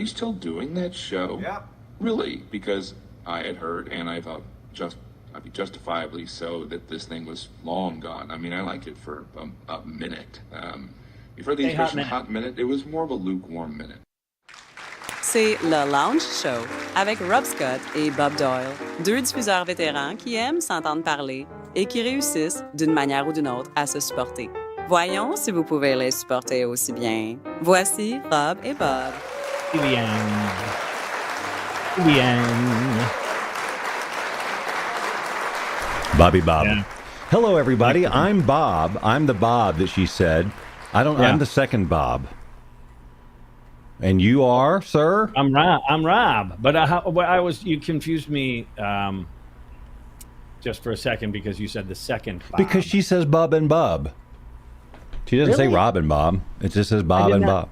you still doing that show? Yeah. Really? Because I had heard, and I thought justifiably so, that this thing was long gone. I mean, I liked it for a minute. You've heard the expression hot minute? It was more of a lukewarm minute. C'est le Lounge Show avec Rob Scott et Bob Doyle, deux diffuseurs vétérans qui aiment s'entendre parler et qui réussissent d'une manière ou d'une autre à se supporter. Voyons si vous pouvez les supporter aussi bien. Voici Rob et Bob. Bobby Bob. Yeah. Hello, everybody. I'm Bob. I'm the Bob that she said. I'm the second Bob. And you are, sir? I'm Rob. But you confused me just for a second because you said the second Bob. Because she says Bob and Bob. She doesn't say Rob and Bob. It just says Bob and Bob.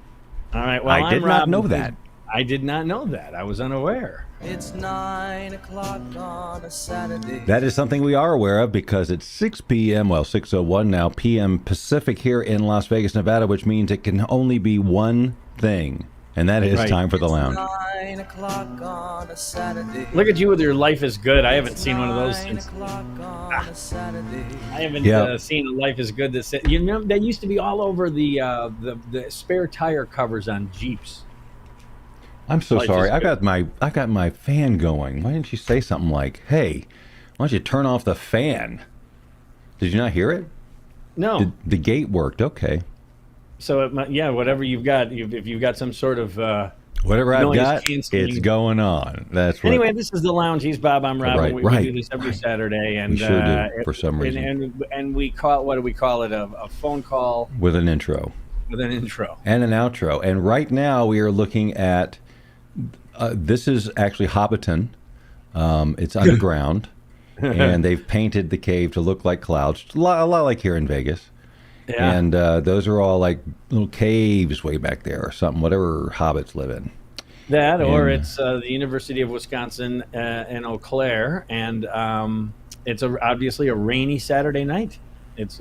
All right. Well, I did not know that. I did not know that. I was unaware. It's 9 o'clock on a Saturday. That is something we are aware of because it's 6 p.m., well, 6:01 now, p.m. Pacific here in Las Vegas, Nevada, which means it can only be one thing, and that is time for the lounge. 9 o'clock on a Saturday. Look at you with your Life is Good. I haven't seen one of those since. I haven't seen a Life is Good. That used to be all over the spare tire covers on Jeeps. I'm so sorry. I got my fan going. Why didn't you say something like, "Hey, why don't you turn off the fan?" Did you not hear it? No. The gate worked. Okay. So whatever you've got, if you've got some sort of whatever I've got, canceling. It's going on. That's what. Anyway, this is the lounge. He's Bob. I'm Rob. We do this every Saturday, and we sure do for some reason. And we call it, what do we call it? A phone call with an intro. With an intro and an outro. And right now we are looking at. This is actually Hobbiton. It's underground, and they've painted the cave to look like clouds, a lot like here in Vegas. Yeah. And those are all like little caves way back there or something, whatever hobbits live in. Or it's the University of Wisconsin in Eau Claire, and it's obviously a rainy Saturday night. It's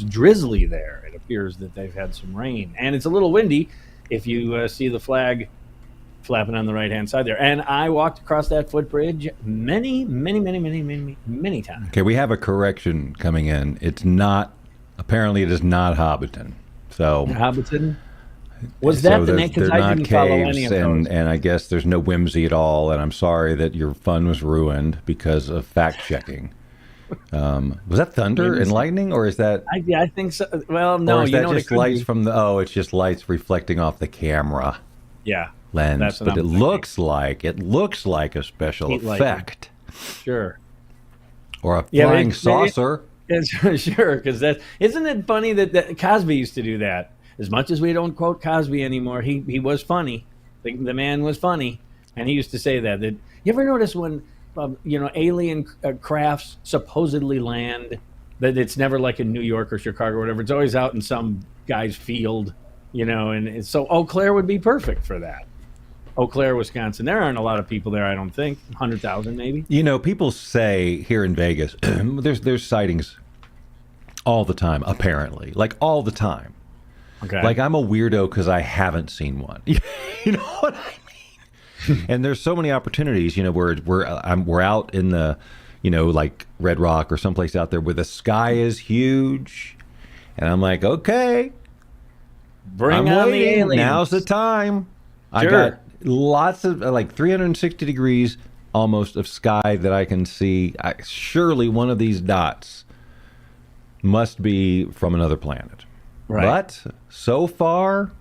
drizzly there. It appears that they've had some rain, and it's a little windy. If you see the flag flapping on the right-hand side there. And I walked across that footbridge many times. Okay, we have a correction coming in. Apparently it is not Hobbiton. So Hobbiton? Was that the name? Because I didn't follow any of those. And I guess there's no whimsy at all, and I'm sorry that your fun was ruined because of fact-checking. Was that thunder and lightning, or is that... I think so. Well, no. Or is that just lights from the... Oh, it's just lights reflecting off the camera. Yeah. Lens, but it looks like a special effect. Sure. Or a flying saucer. Sure, because isn't it funny that Cosby used to do that? As much as we don't quote Cosby anymore, he was funny. The man was funny, and he used to say that. You ever notice when alien crafts supposedly land, that it's never like in New York or Chicago or whatever. It's always out in some guy's field, and so Eau Claire would be perfect for that. Eau Claire, Wisconsin. There aren't a lot of people there, I don't think. 100,000 maybe. People say here in Vegas, there's sightings all the time, apparently. Like all the time. Okay. Like I'm a weirdo because I haven't seen one. You know what I mean? And there's so many opportunities, we're out in the, like Red Rock or someplace out there where the sky is huge. And I'm like, okay. Bring on the aliens. Now's the time. Sure. I got lots of 360 degrees almost of sky that I can see. Surely one of these dots must be from another planet. Right. But so far,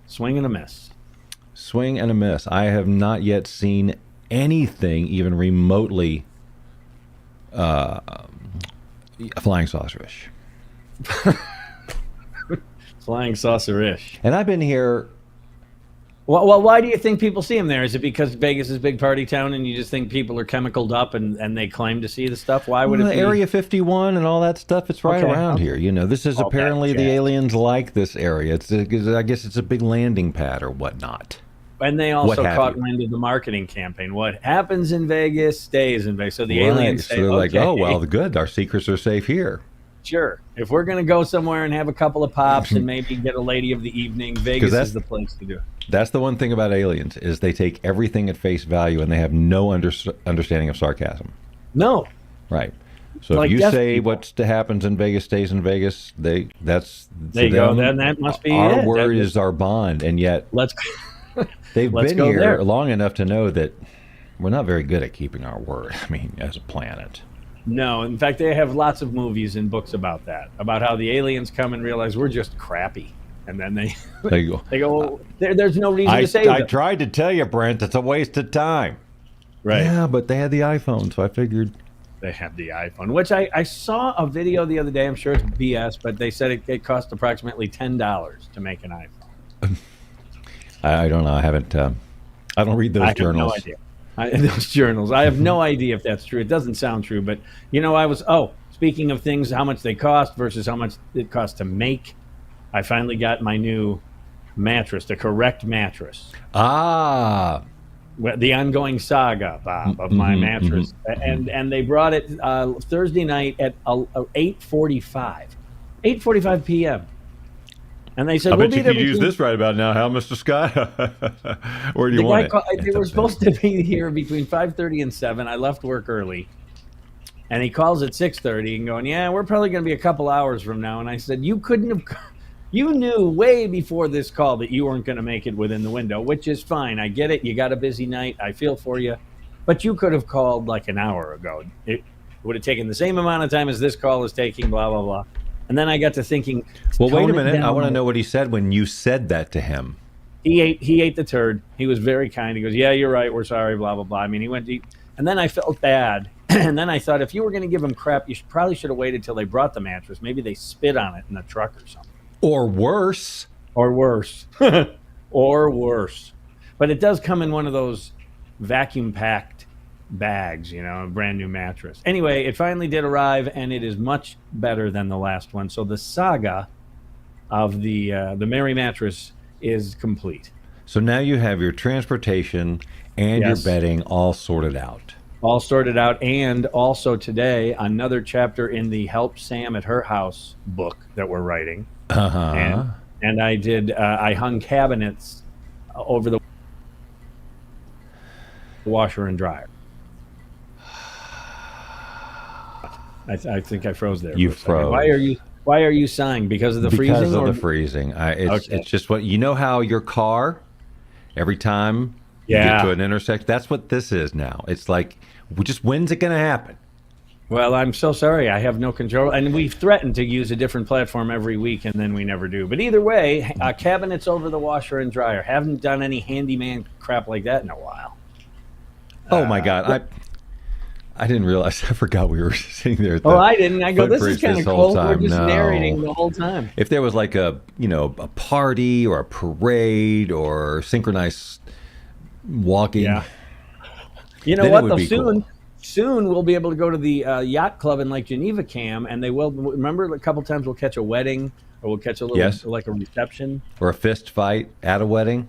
swing and a miss. Swing and a miss. I have not yet seen anything even remotely flying saucer-ish. Flying saucer-ish. And I've been here. Well, why do you think people see them there? Is it because Vegas is a big party town and you just think people are chemicaled up and they claim to see the stuff? Why would it be? Area 51 and all that stuff, it's right around here. This is apparently the aliens like this area. I guess it's a big landing pad or whatnot. And they also caught wind of the marketing campaign. What happens in Vegas stays in Vegas. So the aliens say, so they're like, oh, well, good. Our secrets are safe here. Sure. If we're going to go somewhere and have a couple of pops and maybe get a lady of the evening, Vegas is the place to do it. That's the one thing about aliens is they take everything at face value and they have no understanding of sarcasm. No. Right. So Like if you deaf say people. what happens in Vegas stays in Vegas, that's There you go. Then that must be our it. word That is our bond, and yet Let's they've let's been go here there. long enough to know that we're not very good at keeping our word. I mean, as a planet. No, in fact, they have lots of movies and books about that, about how the aliens come and realize we're just crappy, and then they There you go. they go, well, there's no reason to save I them. tried to tell you, Brent, it's a waste of time. Right. Yeah, but they had the iPhone, so I figured. They have the iPhone, which I saw a video the other day. I'm sure it's BS, but they said it cost approximately $10 to make an iPhone. I don't know. I haven't. I don't read those I have journals. no idea. Those journals. I have no idea if that's true. It doesn't sound true, but speaking of things, how much they cost versus how much it costs to make, I finally got my new mattress, the correct mattress. Ah, The ongoing saga, Bob, of my mattress, and they brought it Thursday night at 8:45 p.m. And they said, I we'll bet be you there could use between- this right about now, how, Mr. Scott? Where do you The want guy it? they were supposed to be here between 5:30 and 7. I left work early, and he calls at 6:30 and going, "Yeah, we're probably going to be a couple hours from now." And I said, "You couldn't have. You knew way before this call that you weren't going to make it within the window, which is fine. I get it. You got a busy night. I feel for you, but you could have called like an hour ago. It would have taken the same amount of time as this call is taking. Blah blah blah." And then I got to thinking. Well, wait a tone it minute. I down. want to know what he said when you said that to him. He ate the turd. He was very kind. He goes, "Yeah, you're right. We're sorry." Blah blah blah. I mean, he went deep, and then I felt bad. And then I thought, if you were going to give him crap, you probably should have waited till they brought the mattress. Maybe they spit on it in the truck or something, Or worse. or worse, or worse. But it does come in one of those vacuum packed bags, a brand new mattress. Anyway, it finally did arrive, and it is much better than the last one. So the saga of the Mary mattress is complete. So now you have your transportation and Yes. your bedding all sorted out. All sorted out, and also today another chapter in the Help Sam at Her House book that we're writing. Uh-huh. And I did. I hung cabinets over the washer and dryer. I think I froze there. You for a second. froze. Why are you sighing? Because of the freezing? Because of or- the freezing. It's Okay. just what you know how your car, every time you Yeah. get to an intersection, that's what this is now. It's like, when's it going to happen? Well, I'm so sorry. I have no control. And we've threatened to use a different platform every week, and then we never do. But either way, cabinets over the washer and dryer. Haven't done any handyman crap like that in a while. Oh my God. I didn't realize. I forgot we were sitting there. At the Oh, I didn't. I go, this is footbridge kind of this whole cool. We're time. just No. narrating the whole time. If there was like a party or a parade or synchronized walking. Yeah. You know Then it what, would though? be cool. Soon we'll be able to go to the yacht club in Lake Geneva, Cam, and they will. Remember, a couple times we'll catch a wedding or we'll catch a little, Yes. like a reception. Or a fist fight at a wedding.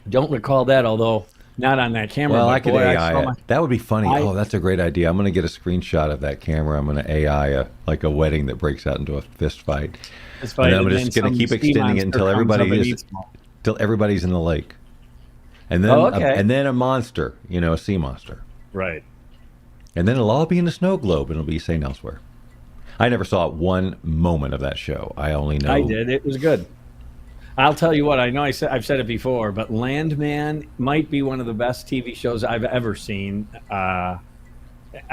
Don't recall that, although not on that camera. Well, but I could boy, AI saw it. my- That would be funny. I- Oh, that's a great idea. I'm going to get a screenshot of that camera. I'm going to AI a wedding that breaks out into a fist fight. It's And I'm and just then going to some keep sea extending it monster until comes everybody up and is eats them all. till everybody's in the lake, and then Oh, okay. and then a monster, a sea monster, Right. and then it'll all be in a snow globe and it'll be St. Elsewhere. I never saw one moment of that show. I only know I did. It was good. I'll tell you what. I know I've said it before, but Landman might be one of the best TV shows I've ever seen. I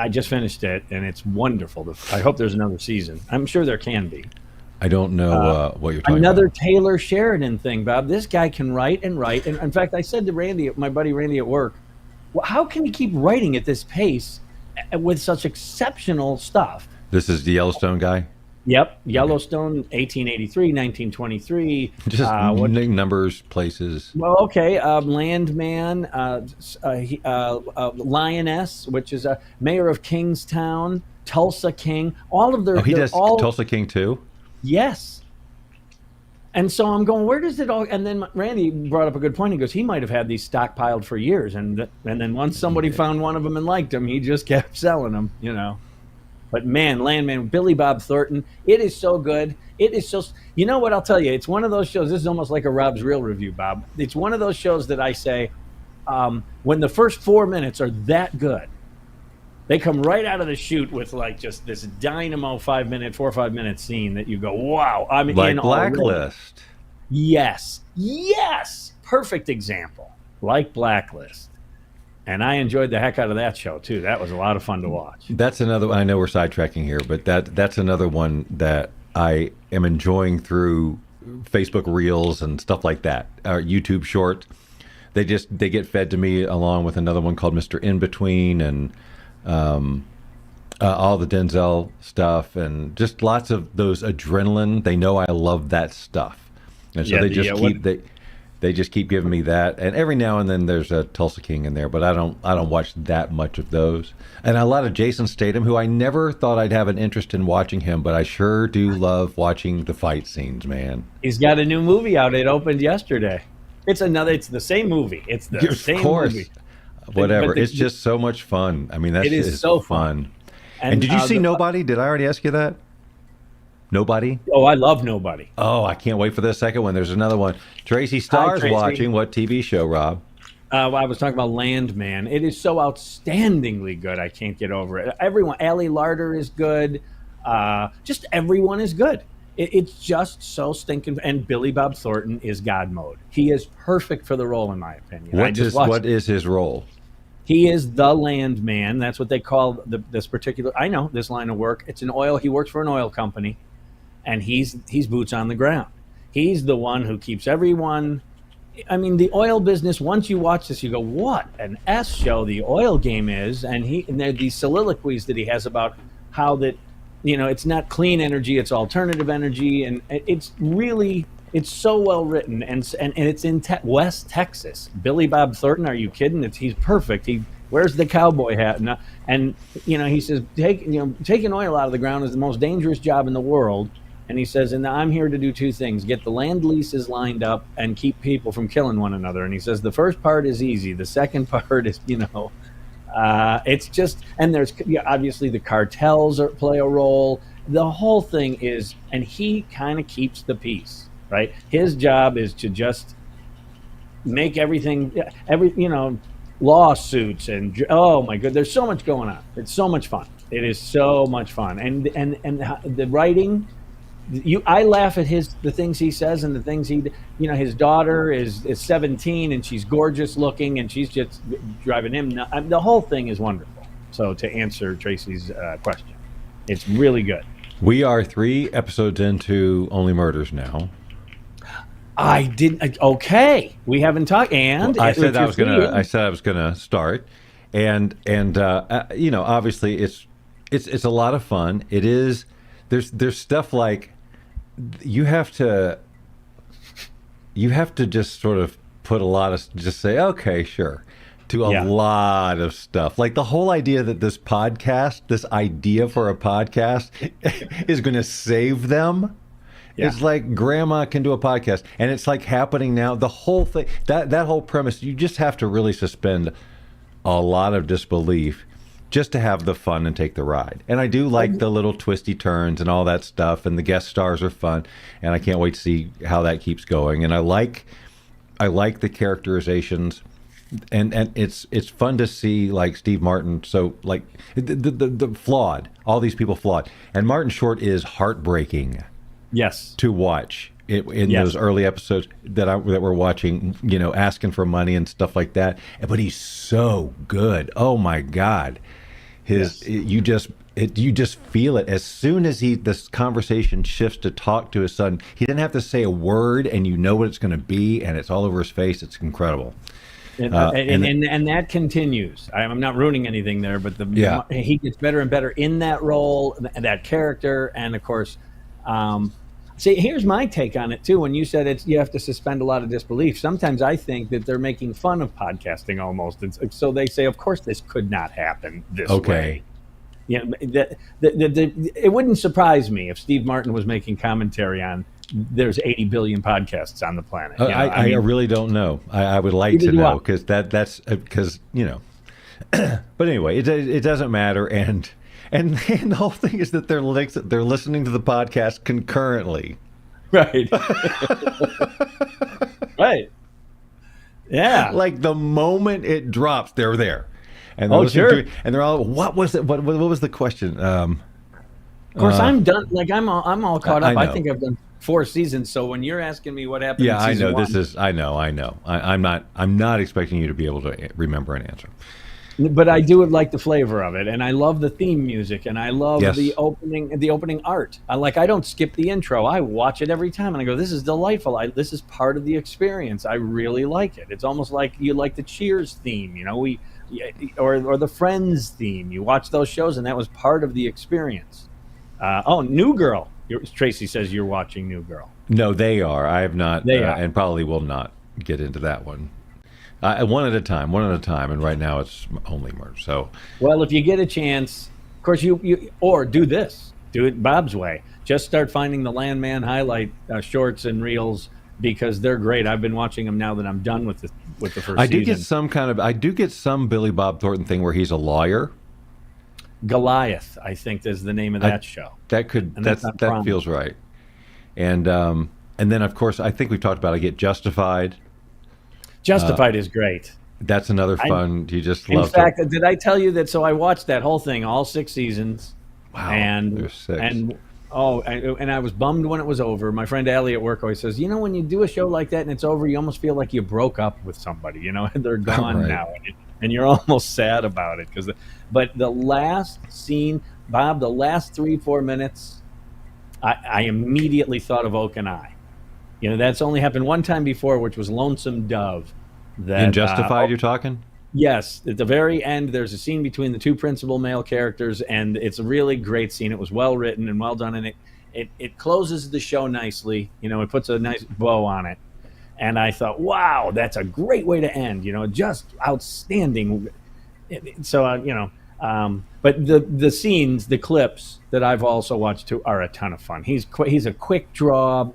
just finished it, and it's wonderful. I hope there's another season. I'm sure there can be. I don't know what you're talking Another about. Taylor Sheridan thing, Bob. This guy can write and write. And in fact, I said to Randy, my buddy Randy at work, well, how can he keep writing at this pace with such exceptional stuff? This is the Yellowstone guy. Yep. Yellowstone, 1883, 1923. Just what- numbers, places. Well, okay. Landman, Lioness, which is a mayor of Kingstown, Tulsa King. All of their. Oh, he they're does all, Tulsa King too. Yes. And so I'm going, where does it all? And then Randy brought up a good point. He goes, he might have had these stockpiled for years, and then once somebody found one of them and liked them, he just kept selling them. But man, Landman, Billy Bob Thornton, it is so good. It is so. You know what? I'll tell you, it's one of those shows. This is almost like a Rob's Real review, Bob. It's one of those shows that I say, when the first 4 minutes are that good, they come right out of the chute with like just this dynamo 4 or 5 minute scene that you go, wow, I'm like in Blacklist. Already. Yes, perfect example, like Blacklist. And I enjoyed the heck out of that show too. That was a lot of fun to watch. That's another. I know we're sidetracking here, but that's another one that I am enjoying through Facebook Reels and stuff like that. YouTube Shorts. They get fed to me along with another one called Mr. In Between and all the Denzel stuff and just lots of those adrenaline. They know I love that stuff, and so they just keep giving me that. And every now and then there's a Tulsa King in there, but I don't watch that much of those. And a lot of Jason Statham, who I never thought I'd have an interest in watching him, but I sure do love watching the fight scenes, man. He's got a new movie out. It opened yesterday. It's the same movie. It's the same movie. Whatever. It's just so much fun. I mean, that is so fun. And did you see Nobody? Did I already ask you that? Nobody? Oh, I love Nobody. Oh, I can't wait for the second one. There's another one. Tracy Starr's watching. What TV show, Rob? I was talking about Landman. It is so outstandingly good. I can't get over it. Everyone. Ali Larter is good. Just everyone is good. It's just so stinking. And Billy Bob Thornton is God mode. He is perfect for the role, in my opinion. What is his role? He is the Landman. That's what they call this particular. I know this line of work. It's an oil. He works for an oil company. And he's boots on the ground. He's the one who keeps everyone. I mean, the oil business. Once you watch this, you go, "What an S show the oil game is!" And there are these soliloquies that he has about how that, it's not clean energy, it's alternative energy, and it's so well written, and it's in West Texas. Billy Bob Thornton, are you kidding? He's perfect. He wears the cowboy hat, and he says, taking oil out of the ground is the most dangerous job in the world. And he says, and I'm here to do two things: get the land leases lined up and keep people from killing one another. And he says the first part is easy. The second part is, it's just, and there's obviously the cartels play a role. The whole thing is, and he kind of keeps the peace, right? His job is to just make lawsuits and, oh my God, there's so much going on. It's so much fun. It is so much fun. And the writing, I laugh at the things he says and the things his daughter is 17 and she's gorgeous looking and she's just driving him nuts. The whole thing is wonderful. So to answer Tracy's question, it's really good. We are 3 episodes into Only Murders now. I didn't. Okay, we haven't talked. And well, I said I was gonna start, and obviously it's a lot of fun. It is. There's stuff like you have to just sort of put a lot of, just say, okay, sure, to a lot of stuff. Like the whole idea that this idea for a podcast is going to save them. Yeah. It's like grandma can do a podcast, and it's like happening now. The whole thing, that whole premise, you just have to really suspend a lot of disbelief just to have the fun and take the ride. And I do like the little twisty turns and all that stuff, and the guest stars are fun, and I can't wait to see how that keeps going. And I like the characterizations, and it's fun to see like Steve Martin. So like the flawed, all these people flawed, and Martin Short is heartbreaking. Yes, to watch in those early episodes that we're watching, asking for money and stuff like that. But he's so good. Oh my God, you just feel it as soon as this conversation shifts to talk to his son. He didn't have to say a word, and you know what it's going to be, and it's all over his face. It's incredible. And that continues. I'm not ruining anything there, but he gets better and better in that role, that character, and of course. See, here's my take on it too. When you said you have to suspend a lot of disbelief, sometimes I think that they're making fun of podcasting almost. So they say, of course, this could not happen this way. It wouldn't surprise me if Steve Martin was making commentary on there's 80 billion podcasts on the planet. I really don't know. I would like to know, because that's because But anyway, it doesn't matter, and the whole thing is that they're listening to the podcast concurrently. Right. Right. Yeah. Like the moment it drops, they're there. And sure. And they're all, what was it? What was the question? Of course, I'm done. Like I'm all caught up. I think I've done 4 seasons. So when you're asking me what happened, yeah, in season I know. one, I know. I'm not expecting you to be able to remember an answer. But I do like the flavor of it, and I love the theme music, and I love Yes. the opening art. I don't skip the intro. I watch it every time, and I go, "This is delightful. This is part of the experience. I really like it." It's almost like you like the Cheers theme, or the Friends theme. You watch those shows, and that was part of the experience. New Girl. Tracy says you're watching New Girl. No, they are. I have not, They are. and probably will not get into that one. One at a time, and right now it's only Merge. So, Well, if you get a chance, of course, you or do this. Do it Bob's way. Just start finding the Landman highlight shorts and reels because they're great. I've been watching them now that I'm done with the first I season. do get some Billy Bob Thornton thing where he's a lawyer. Goliath, I think, is the name of that show. That feels right. And then of course I think we've talked about. I get Justified. Justified is great. That's another fun. You just In love. fact, did I tell you that? So I watched that whole thing, all 6 seasons. Wow, and there's 6. and I was bummed when it was over. My friend Allie at work always says, when you do a show like that and it's over, you almost feel like you broke up with somebody. They're gone Right. now, and you're almost sad about it But the last scene, Bob, the last 3-4 minutes, I immediately thought of Oak and I. That's only happened one time before, which was Lonesome Dove. In Justified, you're talking? Yes, at the very end, there's a scene between the 2 principal male characters, and it's a really great scene. It was well written and well done, and it closes the show nicely. It puts a nice bow on it. And I thought, wow, that's a great way to end. Just outstanding. So, but the scenes, the clips that I've also watched too are a ton of fun. He's a quick draw,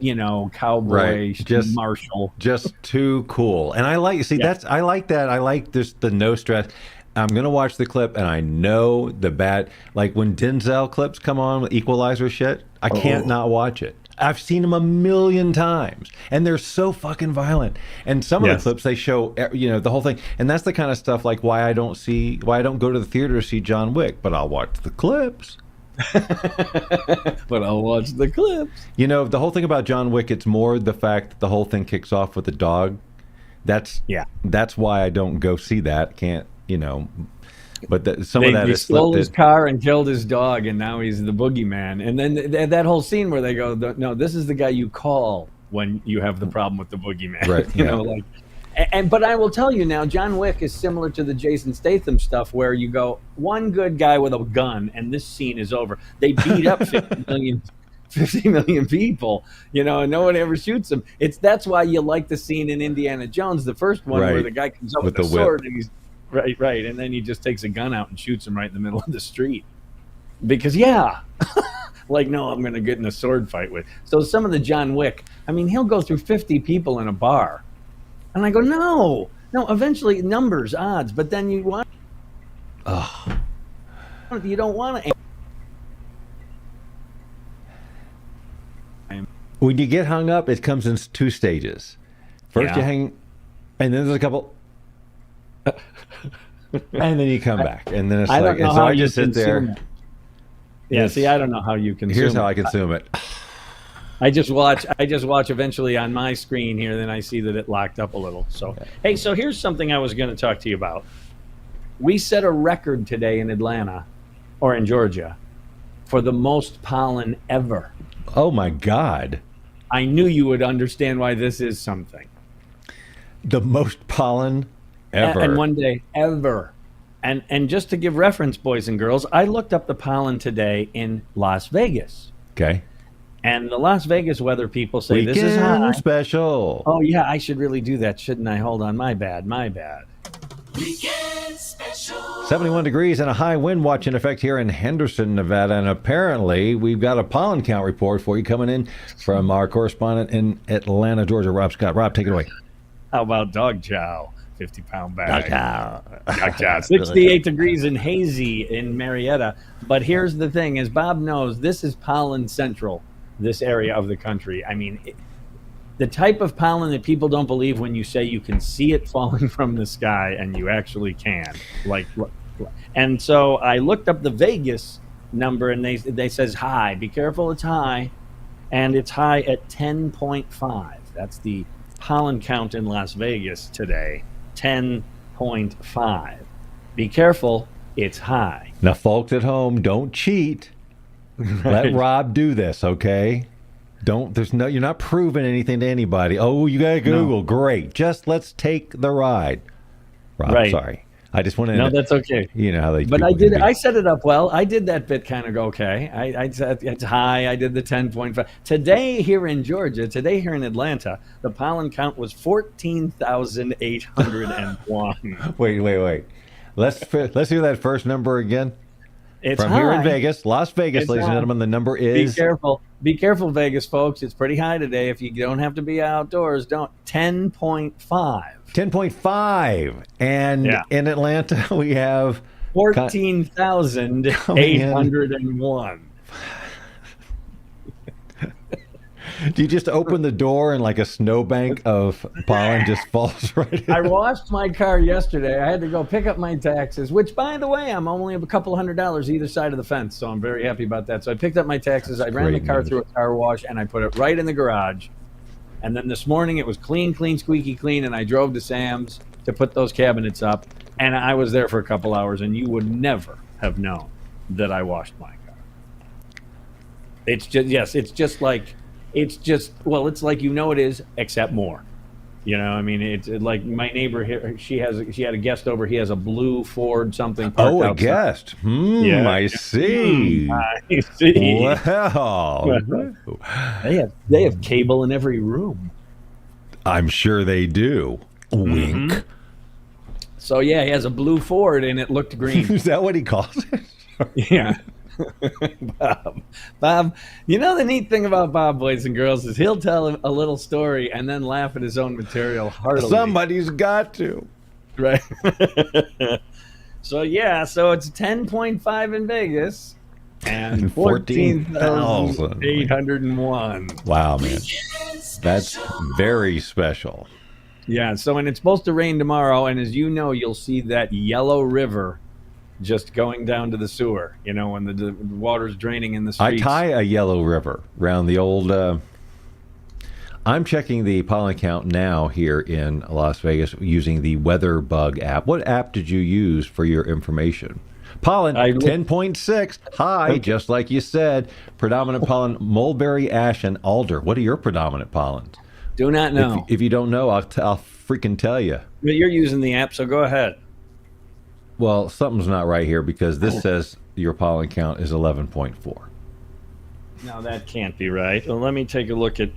cowboy, Right. marshal. Just too cool. And I like I like that. I like this the no stress. I'm gonna watch the clip and I know the bad, like when Denzel clips come on with Equalizer shit, I can't not watch it. I've seen them a million times, and they're so fucking violent. And some of the clips they show, the whole thing, and that's the kind of stuff like why I don't go to the theater to see John Wick, but I'll watch the clips. But I'll watch the clips. The whole thing about John Wick, it's more the fact that the whole thing kicks off with the dog. That's why I don't go see that. Can't. But some of that they is stole his car and killed his dog, and now he's the boogeyman. And then that whole scene where they go, "No, this is the guy you call when you have the problem with the boogeyman." Right. But I will tell you now, John Wick is similar to the Jason Statham stuff, where you go one good guy with a gun, and this scene is over. They beat up 50 million people, and no one ever shoots them. That's why you like the scene in Indiana Jones, the first one, where the guy comes up with a sword and he's. Right, and then he just takes a gun out and shoots him right in the middle of the street. Because, no, I'm going to get in a sword fight with. So some of the John Wick, he'll go through 50 people in a bar. And I go, no, eventually numbers, odds, but then you want... You don't want to... When you get hung up, it comes in 2 stages. First you hang, and then there's a couple... and then you come back, and then it's like, and so I just sit there. Yeah, see, I don't know how you consume. Here's how I consume it. I just watch eventually on my screen here, then I see that it locked up a little. So, hey, so here's something I was going to talk to you about. We set a record today in Atlanta, or in Georgia, for the most pollen ever. Oh my God! I knew you would understand why this is something. The most pollen ever. And one day, ever. And just to give reference, boys and girls, I looked up the pollen today in Las Vegas. Okay. And the Las Vegas weather people say Weekend this is high. special. Oh, yeah, I should really do that, shouldn't I? Hold on, my bad. Weekend special. 71 degrees and a high wind watch in effect here in Henderson, Nevada. And apparently we've got a pollen count report for you coming in from our correspondent in Atlanta, Georgia, Rob Scott. Rob, take it away. How about dog chow? 50-pound bag. Gotcha. 68 degrees and hazy in Marietta. But here's the thing, as Bob knows, this is pollen central, this area of the country. I mean, the type of pollen that people don't believe when you say you can see it falling from the sky, and you actually can. And so I looked up the Vegas number, and they says high. Be careful, it's high. And it's high at 10.5. That's the pollen count in Las Vegas today. 10.5. Be careful, it's high. Now, folks at home, don't cheat. Right. Let Rob do this, okay? You're not proving anything to anybody. Oh, you got to Google. No. Great. Just let's take the ride. Rob, right. Sorry. I just wanted No, that's okay. You know how they. But I set it up well. I did that bit kind of okay. I said it's high. I did the 10.5. Today here in Georgia, today here in Atlanta, the pollen count was 14,801. Wait. Let's hear that first number again. It's from high. Here in Vegas, Las Vegas, It's ladies and high. gentlemen. The number is. Be careful, Vegas folks. It's pretty high today. If you don't have to be outdoors, don't. 10.5. 10.5. And in Atlanta, we have 14,801. Do you just open the door and like a snowbank of pollen just falls right in? I washed my car yesterday. I had to go pick up my taxes, which, by the way, I'm only a couple $100 either side of the fence, so I'm very happy about that. So I picked up my taxes. I ran the car through a car wash, and I put it right in the garage. And then this morning it was clean, squeaky clean, and I drove to Sam's to put those cabinets up, and I was there for a couple hours, and you would never have known that I washed my car. It's like it is, except more. You know, I mean, it's like my neighbor here. She had a guest over. He has a blue Ford something. Oh, a guest. Yeah. I see. I see. Wow. They have cable in every room. I'm sure they do. Wink. Mm-hmm. So yeah, he has a blue Ford, and it looked green. Is that what he calls it? Yeah. Bob, you know the neat thing about Bob, boys and girls, is he'll tell a little story and then laugh at his own material heartily. Somebody's got to. Right. So it's 10.5 in Vegas and 14,801. Wow, man. That's very special. Yeah, and it's supposed to rain tomorrow, and as you know, you'll see that yellow river just going down to the sewer, you know, when the water's draining in the streets. I tie a yellow river around the old... I'm checking the pollen count now here in Las Vegas using the WeatherBug app. What app did you use for your information? Pollen, 10.6. High, okay. Just like you said. Predominant pollen, mulberry, ash, and alder. What are your predominant pollens? Do not know. If you don't know, I'll freaking tell you. But you're using the app, so go ahead. Well, something's not right here because this says your pollen count is 11.4. No, that can't be right. Well, let me take a look at,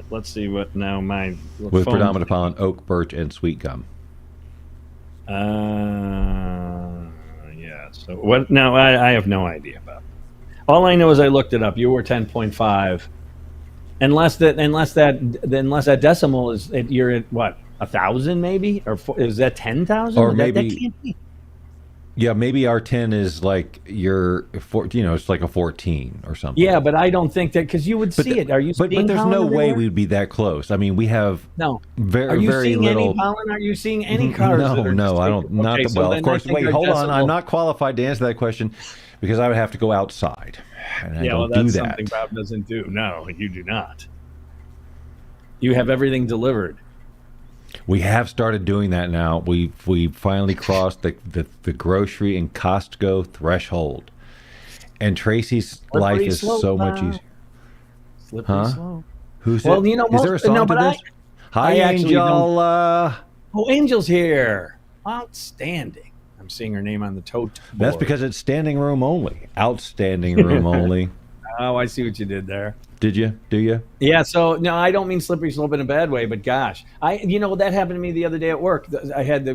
let's see what now my... With predominant pollen, oak, birch, and sweet gum. Yeah, so what? No, I have no idea about it. All I know is I looked it up. You were 10.5. Unless that decimal is, you're at what? 1,000 maybe, or is that 10,000? Or maybe that can't be. Yeah, maybe our 10 is like it's like a 14 or something. Yeah, but I don't think that, because you would see it. Are you? But there's no way we'd be that close. I mean, we have very Are you very seeing little. Any pollen? Are you seeing any cars? No, I don't. Not okay, well. Of course. Wait, hold on. I'm not qualified to answer that question because I would have to go outside, and I don't do that. That's something Bob doesn't do. No, you do not. You have everything delivered. We have started doing that now. We finally crossed the grocery and Costco threshold, and Tracy's life is so much easier. Slippery slope. Who's well, it? You know, is there a song to this? Hi, Angel. Angel's here. Outstanding. I'm seeing her name on the tote board. That's because it's standing room only. Outstanding room only. Oh, I see what you did there. Did you? Do you? Yeah. So no, I don't mean slippery slope in a bad way, but gosh, that happened to me the other day at work. I had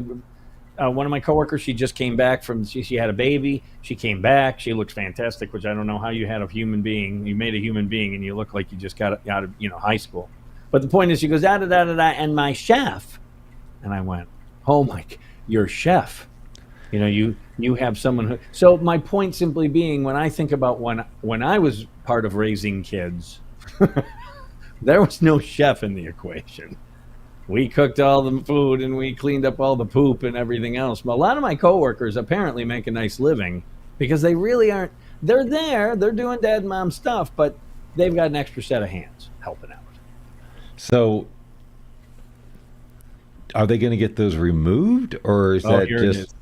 one of my coworkers. She just came back from. She had a baby. She came back. She looked fantastic, which I don't know how you had a human being. You made a human being, and you look like you just got out of high school. But the point is, she goes da da da da da, and my chef, and I went, Oh my, you're a chef. You know, you have someone who. So my point simply being, when I think about when I was part of raising kids, there was no chef in the equation. We cooked all the food and we cleaned up all the poop and everything else. But a lot of my coworkers apparently make a nice living because they really aren't. They're there. They're doing dad and mom stuff, but they've got an extra set of hands helping out. So, are they going to get those removed, or is that just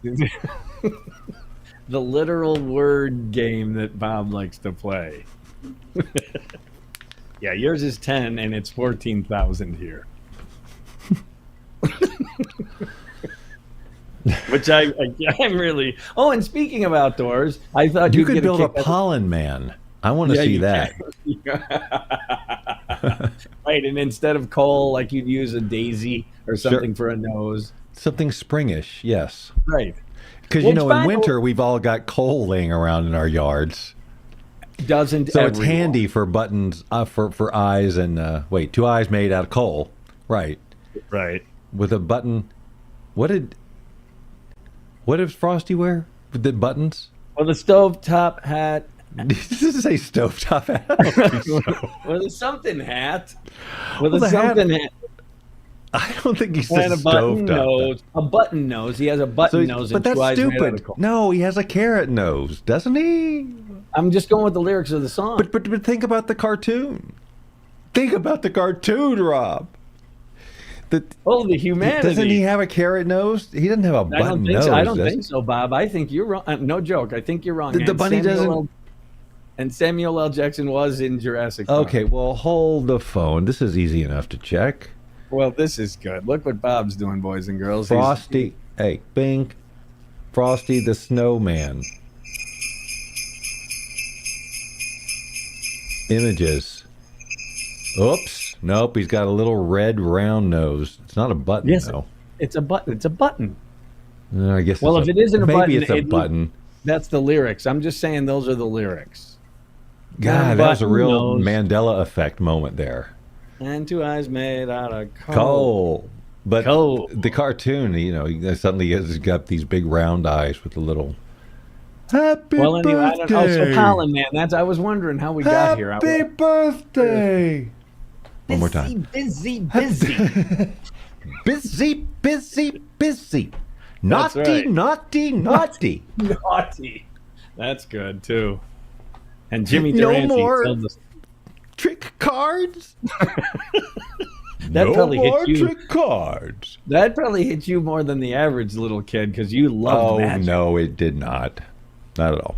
the literal word game that Bob likes to play? Yeah, yours is 10 and it's 14,000 here. Which I'm really. Oh, and speaking of outdoors, I thought you you'd could get build a kick pollen man? I want to see that. Right, and instead of coal, like you'd use a daisy or something for a nose. Something springish, yes. Right. Because in winter we've all got coal laying around in our yards. Doesn't so everyone. It's handy for buttons for eyes and two eyes made out of coal, right? Right. With a button. What does Frosty wear? The buttons? Well, the stovetop hat. Did you say stovetop hat? I don't think so. With a something hat. With a something hat. I don't think he said a button nose. Hat. A button nose. He has a button nose and two eyes made out of coal. No, he has a carrot nose, doesn't he? I'm just going with the lyrics of the song. But think about the cartoon. Think about the cartoon, Rob. The humanity. Doesn't he have a carrot nose? He doesn't have a button nose. I don't think so, Bob. I think you're wrong. No joke. I think you're wrong. The bunny doesn't. And Samuel L. Jackson was in Jurassic Park. Okay, well, hold the phone. This is easy enough to check. Well, this is good. Look what Bob's doing, boys and girls. Frosty. Hey, Bing. Frosty the Snowman. Images. Oops. Nope, he's got a little red round nose. It's not a button, though. It's a button. It's a button. I guess. Well, if it isn't a button, maybe it's a button. That's the lyrics. I'm just saying those are the lyrics. God, that was a real Mandela effect moment there. And two eyes made out of coal. But the cartoon, he suddenly has got these big round eyes with the little happy birthday. Anyway, I don't know. So Pollen Man, I was wondering how we got here. Happy birthday. One more time. Busy. busy. Naughty, right. naughty. That's good too. And Jimmy Durante. No more trick cards. That probably hit you. Trick cards. That probably hit you more than the average little kid because you loved magic. No, it did not. Not at all.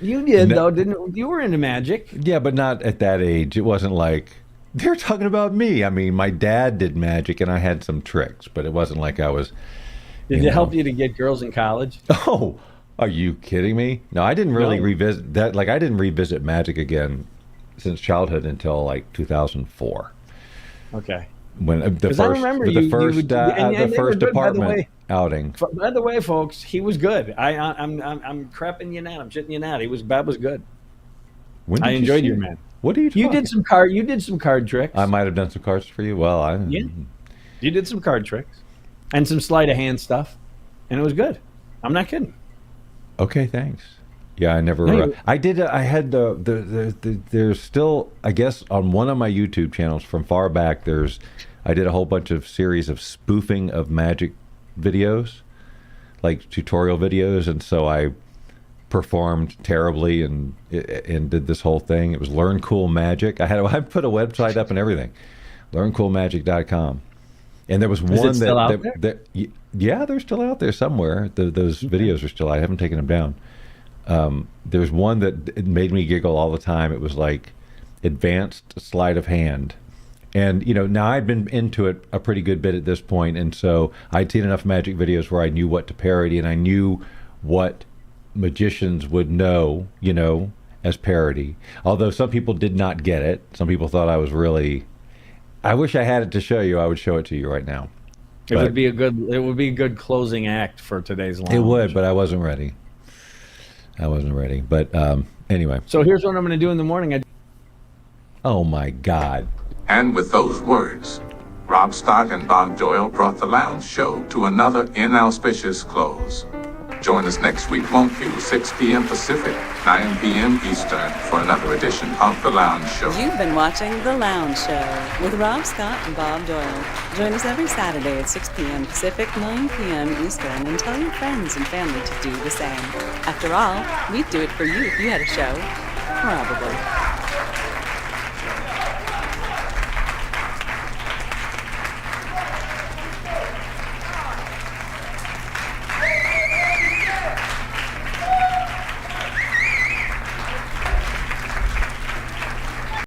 You did though, didn't you? Were into magic. Yeah, but not at that age. It wasn't like they're talking about me. I mean, my dad did magic and I had some tricks, but it wasn't like I was. Did it help you to get girls in college? Oh, are you kidding me? No, I didn't really revisit that. Like, I didn't revisit magic again since childhood until like 2004. Okay. When the first department outing. By the way, folks, he was good. I'm crapping you not. I'm shitting you not. Bob was good. I enjoyed your man. What are you talking? You did some card tricks. I might have done some cards for you. Well, yeah. You did some card tricks and some sleight of hand stuff, and it was good. I'm not kidding. Okay, thanks. Yeah, I never. I did. I had there's still, I guess, on one of my YouTube channels from far back. I did a whole bunch of series of spoofing of magic videos, like tutorial videos, and so I performed terribly and did this whole thing. It was Learn Cool Magic. I put a website up and everything, learncoolmagic.com. And there was one yeah, they're still out there somewhere. Those videos are still. I haven't taken them down. There's one that made me giggle all the time. It was like advanced sleight of hand. And, now I'd been into it a pretty good bit at this point, and so I'd seen enough magic videos where I knew what to parody, and I knew what magicians would know, as parody. Although some people did not get it. Some people thought I was really... I wish I had it to show you. I would show it to you right now. It would be a good closing act for today's lounge. It would, but I wasn't ready. But anyway. So here's what I'm going to do in the morning. Oh my God. And with those words, Rob Scott and Bob Doyle brought the Lounge Show to another inauspicious close. Join us next week, won't you? 6 p.m. Pacific, 9 p.m. Eastern for another edition of The Lounge Show. You've been watching The Lounge Show with Rob Scott and Bob Doyle. Join us every Saturday at 6 p.m. Pacific, 9 p.m. Eastern, and tell your friends and family to do the same. After all, we'd do it for you if you had a show. Probably.